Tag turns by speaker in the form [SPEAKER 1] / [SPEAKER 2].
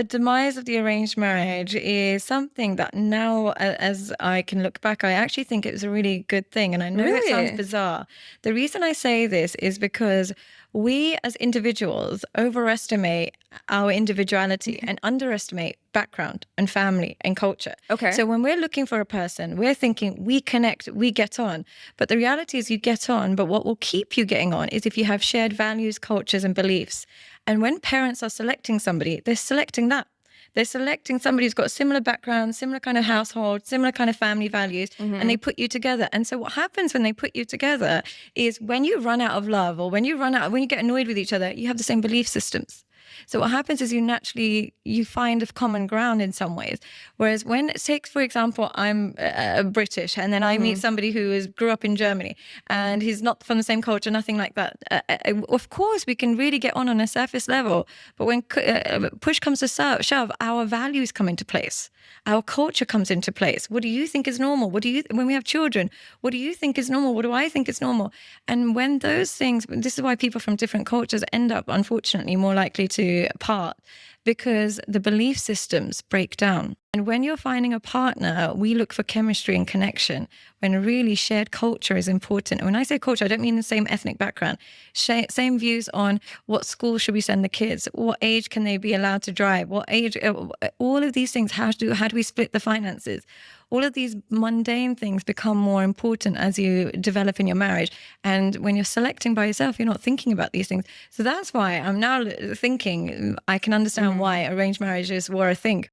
[SPEAKER 1] The demise of the arranged marriage is something that now, as I can look back, I actually think it was a really good thing. And I know that sounds
[SPEAKER 2] Really?
[SPEAKER 1] bizarre. The reason I say this is because we as individuals overestimate our individuality and underestimate background and family and culture.
[SPEAKER 2] Okay.
[SPEAKER 1] So when we're looking for a person, we're thinking we connect, we get on. But the reality is you get on, but what will keep you getting on is if you have shared values, cultures, and beliefs. And when parents are selecting somebody, they're selecting that. They're selecting somebody who's got a similar background, similar kind of household, similar kind of family values, and they put you together. And so what happens when they put you together is when you run out of love or when you get annoyed with each other, you have the same belief systems. So what happens is you find a common ground in some ways. Whereas when, take for example, I'm British and then I meet somebody grew up in Germany and he's not from the same culture, nothing like that. Of course, we can really get on a surface level. But when push comes to shove, our values come into place. Our culture comes into place. What do you think is normal? When we have children, what do you think is normal? What do I think is normal? And when those things, this is why people from different cultures end up, unfortunately, more likely to part because the belief systems break down. And when you're finding a partner, we look for chemistry and connection when really shared culture is important. And when I say culture, I don't mean the same ethnic background, same views on what school should we send the kids, what age can they be allowed to drive, what age, all of these things, how do we split the finances? All of these mundane things become more important as you develop in your marriage. And when you're selecting by yourself, you're not thinking about these things. So that's why I'm now thinking I can understand why arranged marriages were a thing.